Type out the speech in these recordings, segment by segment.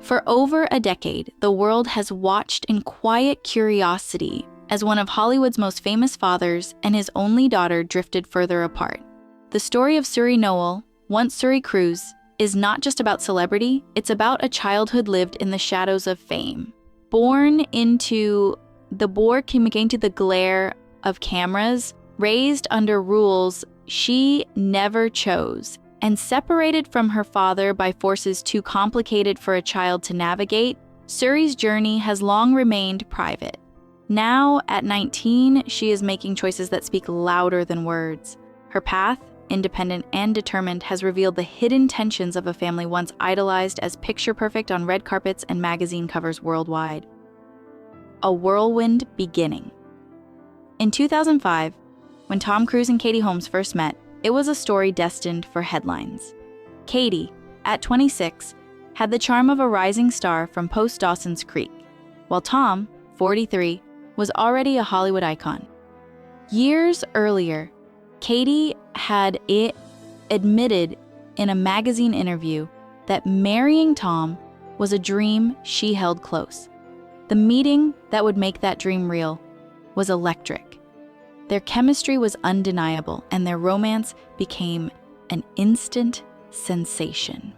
For over a decade, the world has watched in quiet curiosity as one of Hollywood's most famous fathers and his only daughter drifted further apart. The story of Suri Noel, once Suri Cruise, is not just about celebrity, it's about a childhood lived in the shadows of fame. Born into the glare of cameras, raised under rules she never chose, and separated from her father by forces too complicated for a child to navigate, Suri's journey has long remained private. Now, at 19, she is making choices that speak louder than words. Her path, independent and determined, has revealed the hidden tensions of a family once idolized as picture-perfect on red carpets and magazine covers worldwide. A whirlwind beginning. In 2005, when Tom Cruise and Katie Holmes first met, it was a story destined for headlines. Katie, at 26, had the charm of a rising star from post-Dawson's Creek, while Tom, 43, was already a Hollywood icon. Years earlier, Katie had admitted in a magazine interview that marrying Tom was a dream she held close. The meeting that would make that dream real was electric. Their chemistry was undeniable, and their romance became an instant sensation.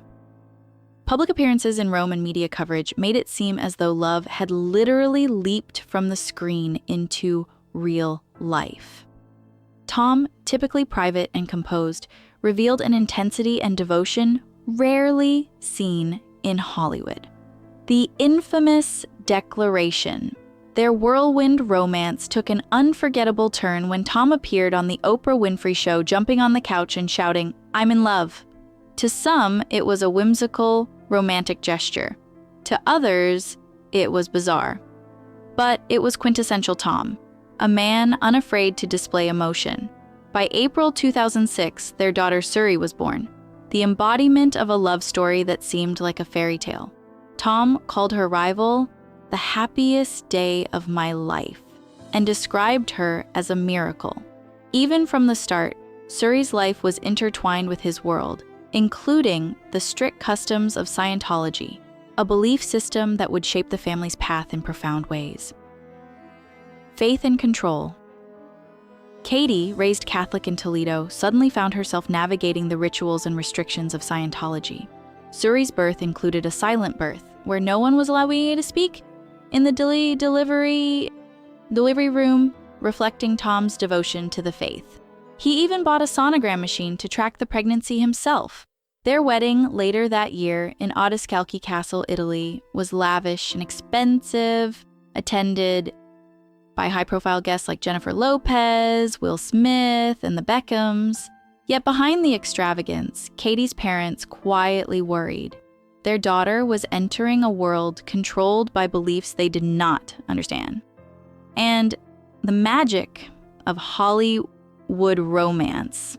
Public appearances in Rome and media coverage made it seem as though love had literally leaped from the screen into real life. Tom, typically private and composed, revealed an intensity and devotion rarely seen in Hollywood. The infamous declaration. Their whirlwind romance took an unforgettable turn when Tom appeared on the Oprah Winfrey Show, jumping on the couch and shouting, "I'm in love." To some, it was a whimsical, romantic gesture. To others, it was bizarre. But it was quintessential Tom, a man unafraid to display emotion. By April 2006, their daughter Suri was born, the embodiment of a love story that seemed like a fairy tale. Tom called her rival the happiest day of my life and described her as a miracle. Even from the start, Suri's life was intertwined with his world, including the strict customs of Scientology, a belief system that would shape the family's path in profound ways. Faith and control. Katie, raised Catholic in Toledo, suddenly found herself navigating the rituals and restrictions of Scientology. Suri's birth included a silent birth, where no one was allowed to speak in the delivery room, reflecting Tom's devotion to the faith. He even bought a sonogram machine to track the pregnancy himself. Their wedding later that year in Odescalchi Castle, Italy, was lavish and expensive, attended by high-profile guests like Jennifer Lopez, Will Smith, and the Beckhams. Yet behind the extravagance, Katie's parents quietly worried. Their daughter was entering a world controlled by beliefs they did not understand. And the magic of Hollywood romance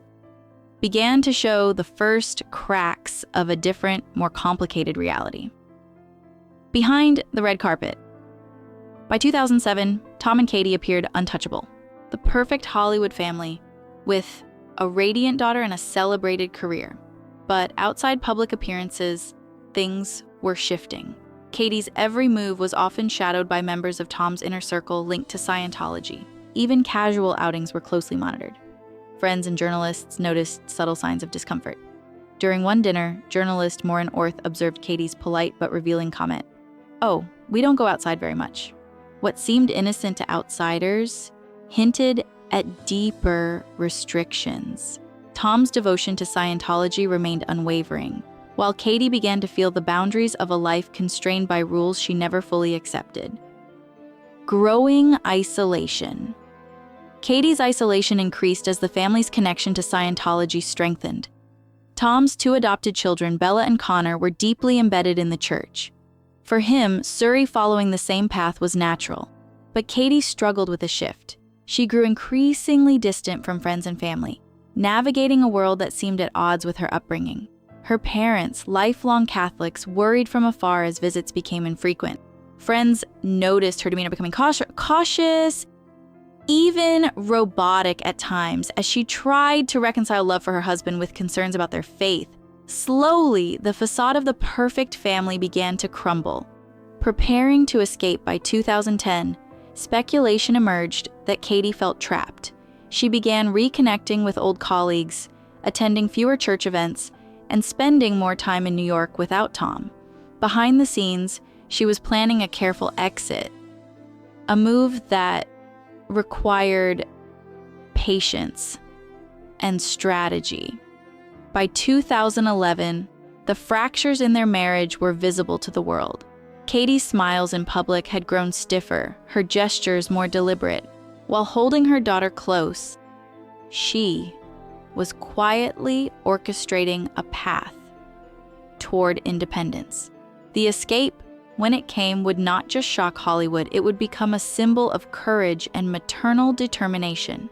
began to show the first cracks of a different, more complicated reality. Behind the red carpet. By 2007, Tom and Katie appeared untouchable, the perfect Hollywood family with a radiant daughter and a celebrated career. But outside public appearances, things were shifting. Katie's every move was often shadowed by members of Tom's inner circle linked to Scientology. Even casual outings were closely monitored. Friends and journalists noticed subtle signs of discomfort. During one dinner, journalist Maureen Orth observed Katie's polite but revealing comment, "Oh, we don't go outside very much." What seemed innocent to outsiders hinted at deeper restrictions. Tom's devotion to Scientology remained unwavering, while Katie began to feel the boundaries of a life constrained by rules she never fully accepted. Growing isolation. Katie's isolation increased as the family's connection to Scientology strengthened. Tom's two adopted children, Bella and Connor, were deeply embedded in the church. For him, Suri following the same path was natural, but Katie struggled with a shift. She grew increasingly distant from friends and family, navigating a world that seemed at odds with her upbringing. Her parents, lifelong Catholics, worried from afar as visits became infrequent. Friends noticed her demeanor becoming cautious, even robotic at times, as she tried to reconcile love for her husband with concerns about their faith. Slowly, the facade of the perfect family began to crumble. Preparing to escape by 2010, speculation emerged that Katie felt trapped. She began reconnecting with old colleagues, attending fewer church events, and spending more time in New York without Tom. Behind the scenes, she was planning a careful exit, a move that required patience and strategy. By 2011, the fractures in their marriage were visible to the world. Katie's smiles in public had grown stiffer, her gestures more deliberate. While holding her daughter close, she was quietly orchestrating a path toward independence. The escape, when it came, would not just shock Hollywood, it would become a symbol of courage and maternal determination.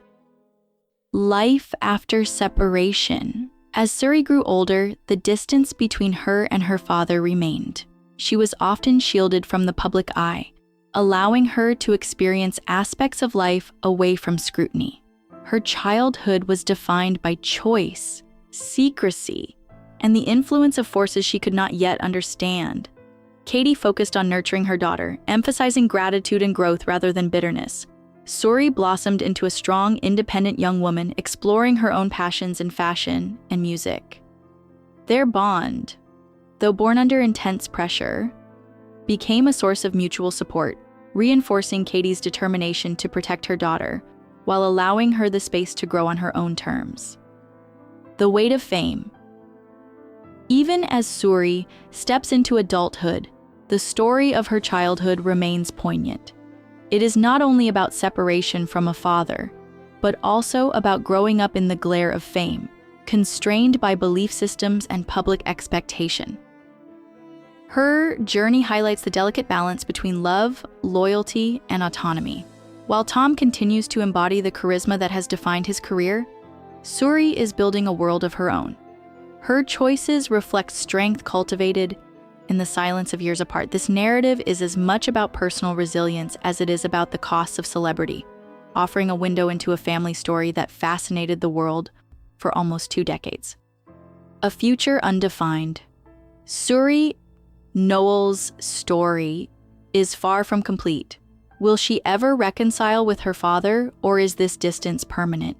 Life after separation. As Suri grew older, the distance between her and her father remained. She was often shielded from the public eye, allowing her to experience aspects of life away from scrutiny. Her childhood was defined by choice, secrecy, and the influence of forces she could not yet understand. Katie focused on nurturing her daughter, emphasizing gratitude and growth rather than bitterness. Suri blossomed into a strong, independent young woman, exploring her own passions in fashion and music. Their bond, though born under intense pressure, became a source of mutual support, reinforcing Katie's determination to protect her daughter, while allowing her the space to grow on her own terms. The weight of fame. Even as Suri steps into adulthood, the story of her childhood remains poignant. It is not only about separation from a father, but also about growing up in the glare of fame, constrained by belief systems and public expectation. Her journey highlights the delicate balance between love, loyalty, and autonomy. While Tom continues to embody the charisma that has defined his career, Suri is building a world of her own. Her choices reflect strength cultivated in the silence of years apart. This narrative is as much about personal resilience as it is about the costs of celebrity, offering a window into a family story that fascinated the world for almost 2 decades. A future undefined. Suri Noel's story is far from complete. Will she ever reconcile with her father, or is this distance permanent?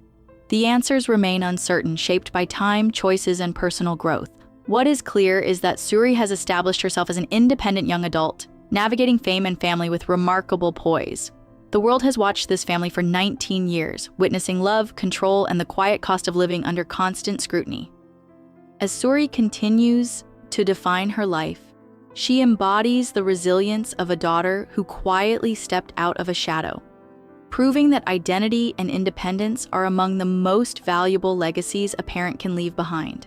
The answers remain uncertain, shaped by time, choices, and personal growth. What is clear is that Suri has established herself as an independent young adult, navigating fame and family with remarkable poise. The world has watched this family for 19 years, witnessing love, control, and the quiet cost of living under constant scrutiny. As Suri continues to define her life, she embodies the resilience of a daughter who quietly stepped out of a shadow, proving that identity and independence are among the most valuable legacies a parent can leave behind.